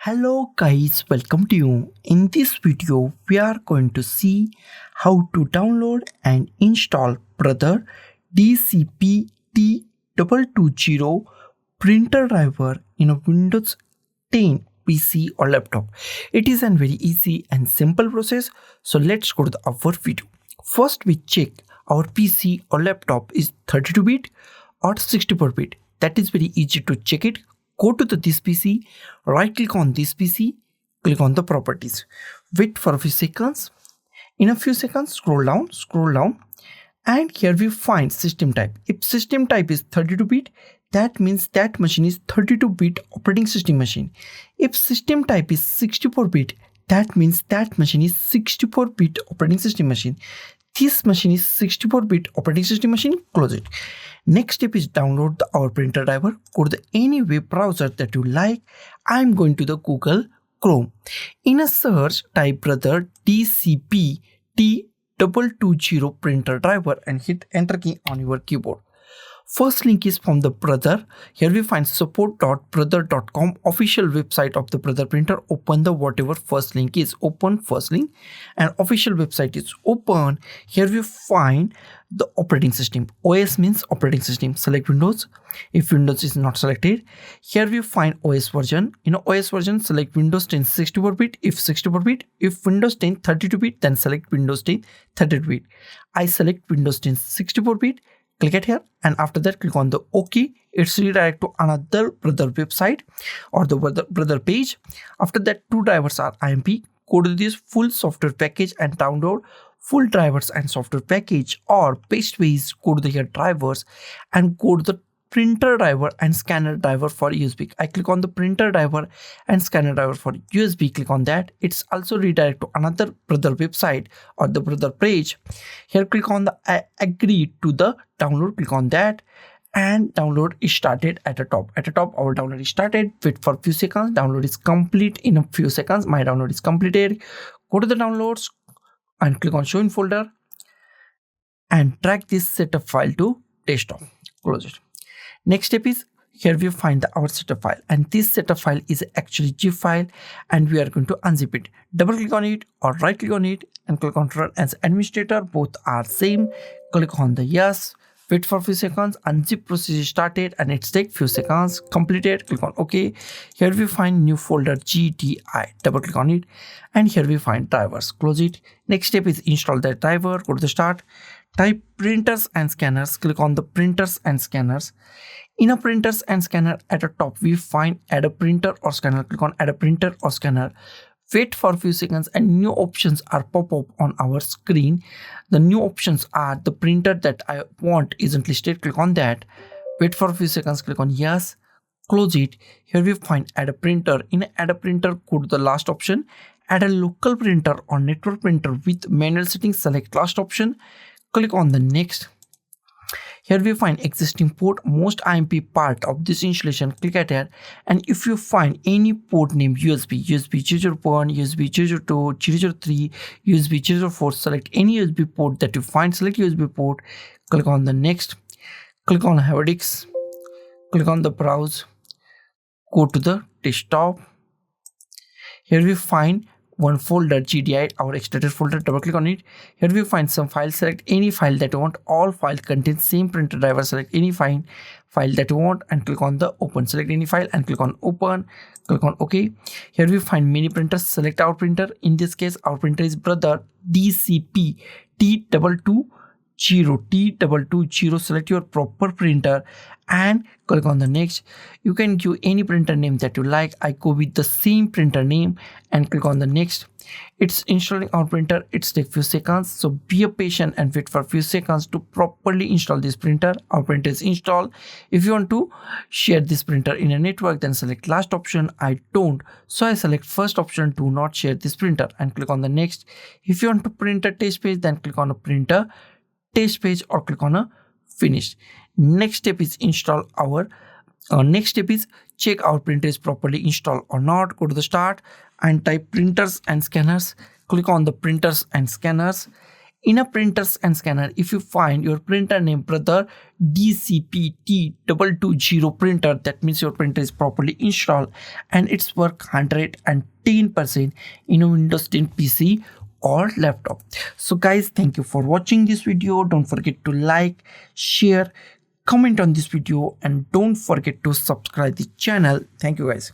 Hello guys, welcome to you. In this video, we are going to see how to download and install Brother DCP-T220 printer driver in a Windows 10 PC or laptop. It is a very easy and simple process. So let's go to our video. First, we check our PC or laptop is 32-bit or 64-bit. That is very easy to check it. Go to this PC, right click on this PC, click on the properties. Wait for a few seconds. In a few seconds, scroll down, and here we find system type. If system type is 32-bit, that means that machine is 32-bit operating system machine. If system type is 64-bit, that means that machine is 64-bit operating system machine. This machine is 64-bit operating system machine. Close it. Next step is download our printer driver. Go to any web browser that you like. I'm going to the Google Chrome. In a search, type Brother DCP-T220 printer driver and hit enter key on your keyboard. First link is from the Brother. Here we find support.brother.com official website of the Brother printer. Open the whatever first link is. Open first link and official website is open. Here we find the operating system. OS means operating system. Select Windows. If Windows is not selected, here we find OS version. In OS version, select Windows 10 64-bit. If 64-bit, if Windows 10 32-bit, then select Windows 10 32-bit. I select Windows 10 64-bit. Click it here and after that click on the OK. It's redirect to another Brother website or the Brother page. After that, two drivers are IMP. Go to this full software package and download full drivers and software package, or best way is go to the here drivers and go to the printer driver and scanner driver for USB. I click on the printer driver and scanner driver for USB. Click on that. It's also redirect to another Brother website or the Brother page. Here click on the I agree to the download. Click on that and download is started at the top. At the top, our download is started. Wait for a few seconds. Download is complete in a few seconds. My download is completed. Go to the downloads and click on show in folder and drag this setup file to desktop. Close it. Next step is here we find our setup file, and this setup file is actually zip file and we are going to unzip it. Double click on it or right click on it and click on run as administrator. Both are same. Click on the yes. Wait for a few seconds. Unzip process is started and it's take few seconds. Completed. Click on OK. Here we find new folder GDI. Double click on it and here we find drivers. Close it. Next step is install that driver. Go to the start. Type printers and scanners. Click on the printers and scanners. In a printers and scanner at the top, we find add a printer or scanner. Click on add a printer or scanner. Wait for a few seconds and new options are pop up on our screen. The new options are the printer that I want isn't listed. Click on that. Wait for a few seconds. Click on yes. Close it. Here we find add a printer. In add a printer, go to the last option. Add a local printer or network printer with manual settings. Select last option. Click on the next. Here we find existing port, most IMP part of this installation. Click at here and if you find any port name USB 001, USB 002, 003, USB 004, select any USB port that you find. Select USB port. Click on the next. Click on hard disk. Click on the browse. Go to the desktop. Here we find one folder GDI, our extracted folder. Double click on it. Here we find some files. Select any file that you want. All files contain same printer driver. Select any file that you want and click on the open. Select any file and click on open. Click on OK. Here we find many printers. Select our printer. In this case, our printer is Brother DCP-T220. Select your proper printer and click on the next. You can give any printer name that you like. I go with the same printer name and click on the next. It's installing our printer. It's take few seconds, so be patient and wait for a few seconds to properly install this printer. Our printer is installed. If you want to share this printer in a network, then select last option. I don't, so I select first option, do not share this printer and click on the next. If you want to print a test page, then click on a printer test page or click on a finish. Next step is install our next step is check our printer is properly installed or not. Go to the start and type printers and scanners. Click on the printers and scanners. In a printers and scanner, if you find your printer name Brother DCP-T220 printer, that means your printer is properly installed and it's work 110% in a Windows 10 PC or laptop. So guys, thank you for watching this video. Don't forget to like, share, comment on this video, and don't forget to subscribe the channel. Thank you guys.